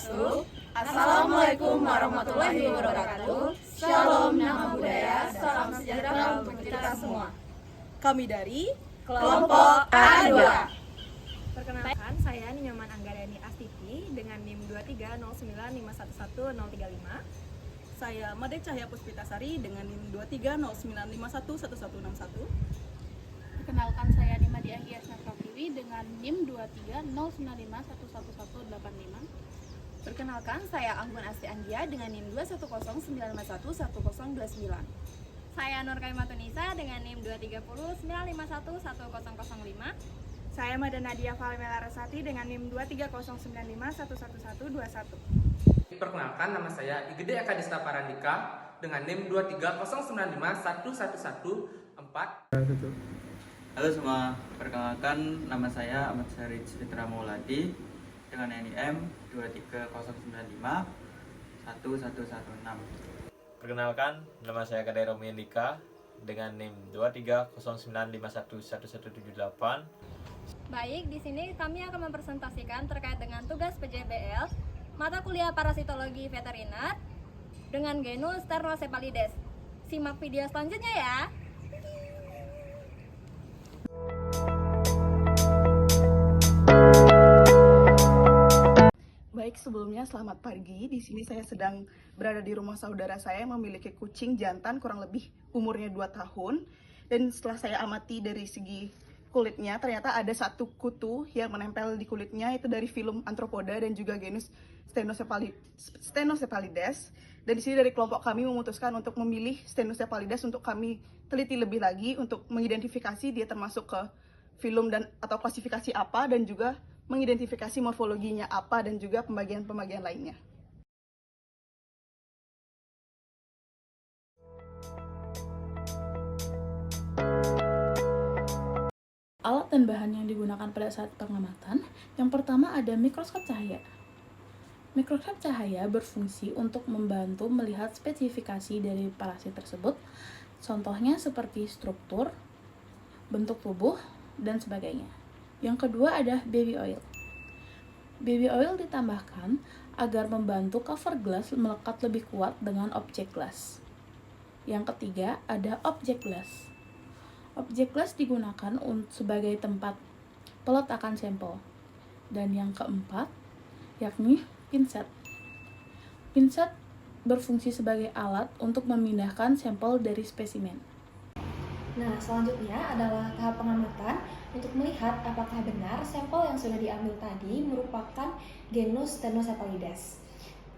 wabarakatuh. Assalamualaikum warahmatullahi wabarakatuh. Shalom nama budaya, salam sejahtera untuk kita semua. Kami dari Kelompok A2. Perkenalkan, saya Ninyoman Anggarani Astifi dengan NIM 23095111035. saya Made Cahya Puspitasari dengan NIM 23095111161. Perkenalkan, saya Nimadi Anggiasna Pratiwi dengan NIM 23095111185. Perkenalkan, saya Anggun Asti Anggia dengan NIM 21095111029. Saya Nur Kaimatunisa dengan NIM 23095111005. Saya Mada Nadia Falimela Resati dengan NIM 23095111121. Perkenalkan, nama saya Igede Akadista Parandika dengan NIM 230951114. Halo semua, perkenalkan nama saya Ahmad Syarif Citra Mauladi dengan NIM 230951116. Perkenalkan, nama saya Kadai Romi Andika dengan NIM 23095111178. Baik, di sini kami akan mempresentasikan terkait dengan tugas PJBL mata kuliah parasitologi veteriner dengan genus Sternosepalides. Simak video selanjutnya ya. Baik, sebelumnya selamat pagi. Di sini saya sedang berada di rumah saudara saya yang memiliki kucing jantan kurang lebih umurnya 2 tahun. Dan setelah saya amati dari segi kulitnya, ternyata ada satu kutu yang menempel di kulitnya, itu dari filum Arthropoda dan juga genus Stenosepalides. Dan di sini dari kelompok kami memutuskan untuk memilih Stenosepalides untuk kami teliti lebih lagi untuk mengidentifikasi dia termasuk ke filum dan atau klasifikasi apa, dan juga mengidentifikasi morfologinya apa, dan juga pembagian-pembagian lainnya. Alat dan bahan yang digunakan pada saat pengamatan, yang pertama ada mikroskop cahaya. Mikroskop cahaya berfungsi untuk membantu melihat spesifikasi dari parasit tersebut, contohnya seperti struktur, bentuk tubuh, dan sebagainya. Yang kedua ada baby oil. Baby oil ditambahkan agar membantu cover glass melekat lebih kuat dengan objek glass. Yang ketiga ada objek glass. Objek glass digunakan sebagai tempat peletakan sampel. Dan yang keempat yakni pinset. Pinset berfungsi sebagai alat untuk memindahkan sampel dari spesimen. Nah, selanjutnya adalah tahap pengamatan untuk melihat apakah benar sampel yang sudah diambil tadi merupakan genus Sternosepalides.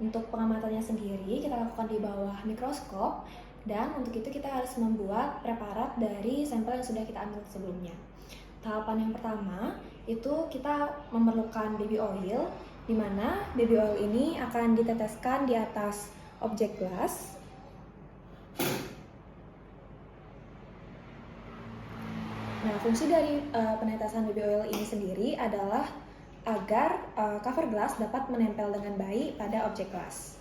Untuk pengamatannya sendiri kita lakukan di bawah mikroskop, dan untuk itu kita harus membuat preparat dari sampel yang sudah kita ambil sebelumnya. Tahapan yang pertama itu kita memerlukan baby oil, di mana baby oil ini akan diteteskan di atas objek glass. Nah, fungsi dari penetesan baby oil ini sendiri adalah agar cover glass dapat menempel dengan baik pada objek glass.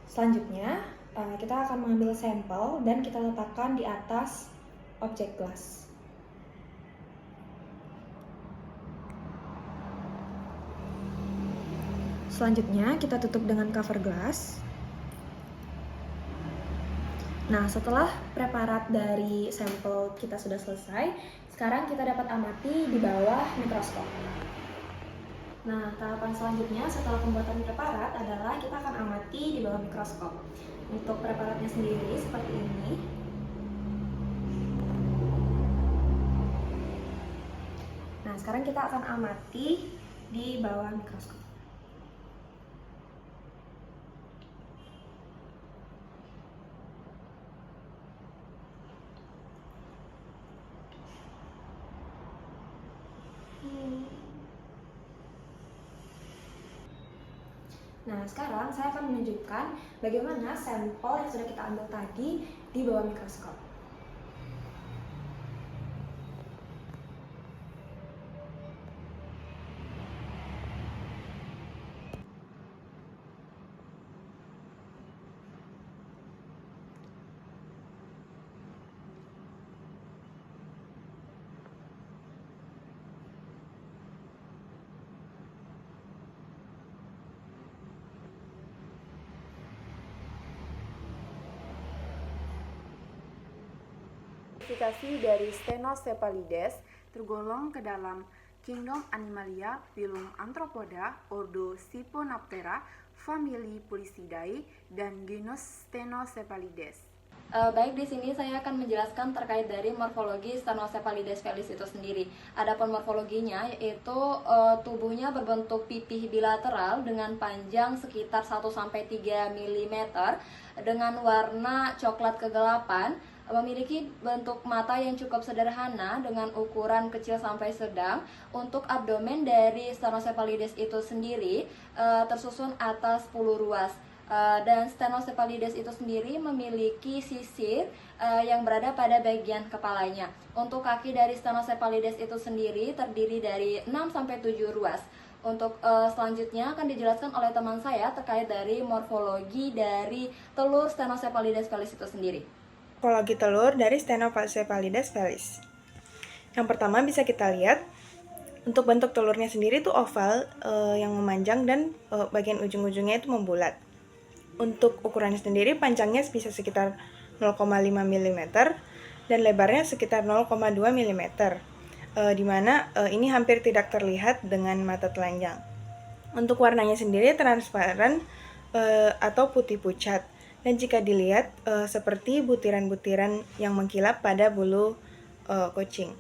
Selanjutnya, kita akan mengambil sampel dan kita letakkan di atas objek glass. Selanjutnya, kita tutup dengan cover glass. Nah, setelah preparat dari sampel kita sudah selesai, sekarang kita dapat amati di bawah mikroskop. Nah, tahapan selanjutnya setelah pembuatan preparat adalah kita akan amati di bawah mikroskop. Untuk preparatnya sendiri seperti ini. Nah, sekarang kita akan amati di bawah mikroskop. Nah, sekarang saya akan menunjukkan bagaimana sampel yang sudah kita ambil tadi di bawah mikroskop. Klasifikasi dari Stenocephalides tergolong ke dalam Kingdom Animalia, phylum Arthropoda, ordo Siponaptera, famili Pulicidae, dan genus Stenocephalides. Baik, di sini saya akan menjelaskan terkait dari morfologi Stenocephalides felis itu sendiri. Adapun morfologinya yaitu tubuhnya berbentuk pipih bilateral dengan panjang sekitar 1-3 mm dengan warna coklat kegelapan, memiliki bentuk mata yang cukup sederhana dengan ukuran kecil sampai sedang. Untuk abdomen dari Stenocephalides itu sendiri tersusun atas 10 ruas. Dan Stenocephalides itu sendiri memiliki sisir yang berada pada bagian kepalanya. Untuk kaki dari Stenocephalides itu sendiri terdiri dari 6-7 ruas. Untuk selanjutnya akan dijelaskan oleh teman saya terkait dari morfologi dari telur Stenocephalides felis itu sendiri. Morfologi telur dari Stenocephalides felis. Yang pertama bisa kita lihat untuk bentuk telurnya sendiri itu oval yang memanjang dan bagian ujung-ujungnya itu membulat. Untuk ukurannya sendiri panjangnya bisa sekitar 0,5 mm dan lebarnya sekitar 0,2 mm, di mana ini hampir tidak terlihat dengan mata telanjang. Untuk warnanya sendiri transparan atau putih pucat, dan jika dilihat seperti butiran-butiran yang mengkilap pada bulu kucing.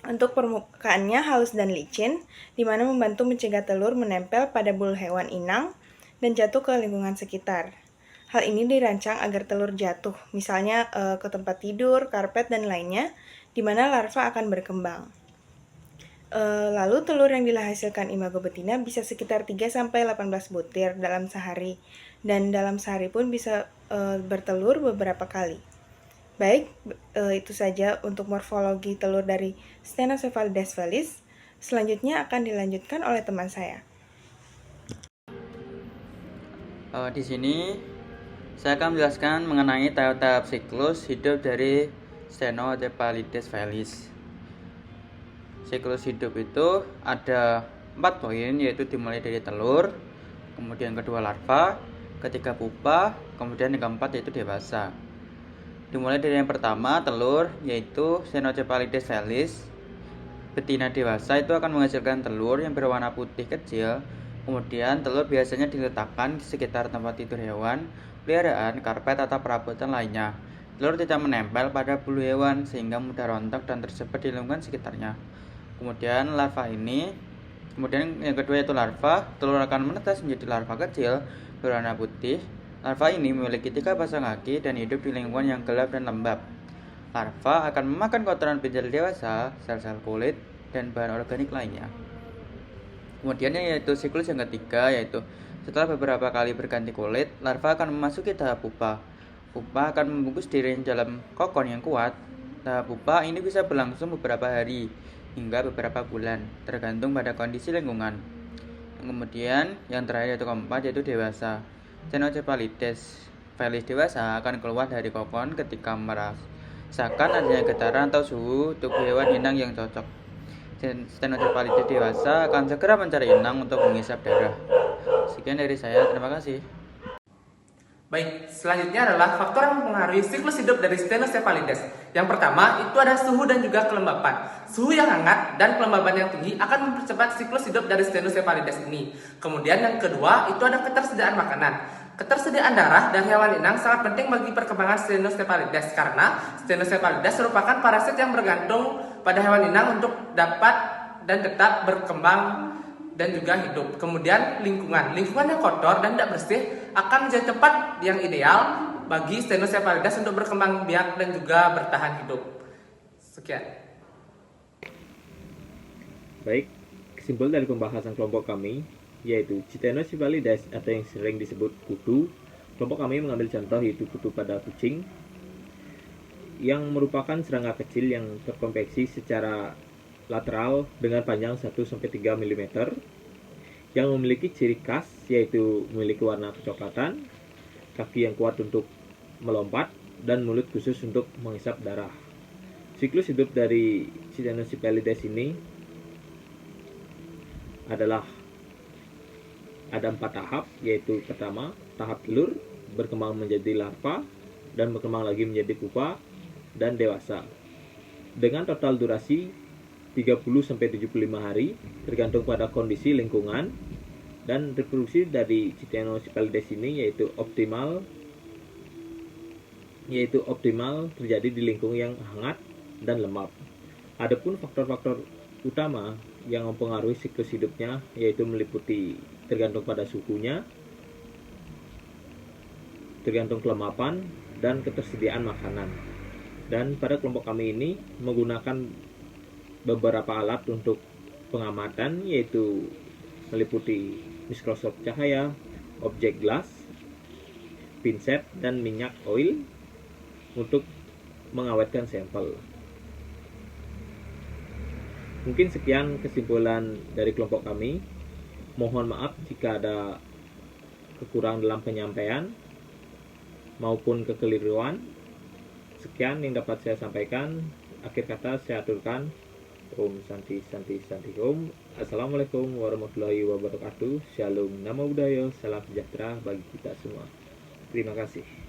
Untuk permukaannya halus dan licin, di mana membantu mencegah telur menempel pada bulu hewan inang dan jatuh ke lingkungan sekitar. Hal ini dirancang agar telur jatuh, misalnya ke tempat tidur, karpet, dan lainnya, di mana larva akan berkembang. Lalu telur yang dihasilkan imago betina bisa sekitar 3-18 butir dalam sehari, dan dalam sehari pun bisa bertelur beberapa kali. Baik, itu saja untuk morfologi telur dari Stenocephalides felis. Selanjutnya akan dilanjutkan oleh teman saya. Di sini saya akan menjelaskan mengenai tahap-tahap siklus hidup dari Stenocephalides felis. Siklus hidup itu ada 4 poin, yaitu dimulai dari telur, kemudian kedua larva, ketiga pupa, kemudian yang keempat yaitu dewasa. Dimulai dari yang pertama, telur, yaitu Stenocephalides felis. Betina dewasa itu akan menghasilkan telur yang berwarna putih kecil. Kemudian telur biasanya diletakkan di sekitar tempat tidur hewan, peliharaan, karpet, atau perabotan lainnya. Telur tidak menempel pada bulu hewan sehingga mudah rontok dan tersebar di lingkungan sekitarnya. Kemudian yang kedua yaitu larva. Telur akan menetas menjadi larva kecil berwarna putih. Larva ini memiliki 3 pasang kaki dan hidup di lingkungan yang gelap dan lembab. Larva akan memakan kotoran pinjal dewasa, sel-sel kulit, dan bahan organik lainnya. Kemudian yaitu siklus yang ketiga, yaitu setelah beberapa kali berganti kulit, larva akan memasuki tahap pupa. Pupa akan membungkus diri dalam kokon yang kuat. Tahap pupa ini bisa berlangsung beberapa hari hingga beberapa bulan, tergantung pada kondisi lingkungan. Kemudian yang terakhir yaitu keempat, yaitu dewasa. Stenocephalides felis dewasa akan keluar dari kokon ketika merasakan adanya getaran atau suhu tubuh hewan inang yang cocok. Stenocephalides dewasa akan segera mencari inang untuk menghisap darah. Sekian dari saya, terima kasih. Baik, selanjutnya adalah faktor yang mempengaruhi siklus hidup dari Stenocephalides. Yang pertama, itu ada suhu dan juga kelembapan. Suhu yang hangat dan kelembaban yang tinggi akan mempercepat siklus hidup dari Stenocephalides ini. Kemudian yang kedua, itu ada ketersediaan makanan. Ketersediaan darah dari hewan inang sangat penting bagi perkembangan Stenocephalides karena Stenocephalides merupakan parasit yang bergantung pada hewan inang untuk dapat dan tetap berkembang dan juga hidup. Kemudian lingkungan yang kotor dan tidak bersih akan menjadi tempat yang ideal bagi Stenocephalides untuk berkembang biak dan juga bertahan hidup. Sekian. Baik, kesimpulan dari pembahasan kelompok kami yaitu Stenocephalides atau yang sering disebut kutu. Kelompok kami mengambil contoh yaitu kutu pada kucing yang merupakan serangga kecil yang terkonveksi secara lateral dengan panjang 1-3 mm yang memiliki ciri khas yaitu memiliki warna kecoklatan, kaki yang kuat untuk melompat, dan mulut khusus untuk menghisap darah. Siklus hidup dari Stenocephalides ini adalah ada 4 tahap, yaitu pertama tahap telur, berkembang menjadi larva, dan berkembang lagi menjadi pupa dan dewasa. dengan total durasi 30-75 hari tergantung pada kondisi lingkungan, dan reproduksi dari Ctenosis pallidus ini yaitu optimal terjadi di lingkungan yang hangat dan lembab. Adapun faktor-faktor utama yang mempengaruhi siklus hidupnya yaitu meliputi tergantung pada suhunya, tergantung kelembapan, dan ketersediaan makanan. Dan pada kelompok kami ini menggunakan beberapa alat untuk pengamatan, yaitu meliputi mikroskop cahaya, objek gelas, pinset, dan minyak oil untuk mengawetkan sampel. Mungkin sekian kesimpulan dari kelompok kami. Mohon maaf jika ada kekurangan dalam penyampaian maupun kekeliruan. Sekian yang dapat saya sampaikan. Akhir kata saya aturkan. Om Santi Santi Santi Om. Assalamualaikum warahmatullahi wabarakatuh. Shalom, Namo Buddhaya, salam sejahtera bagi kita semua. Terima kasih.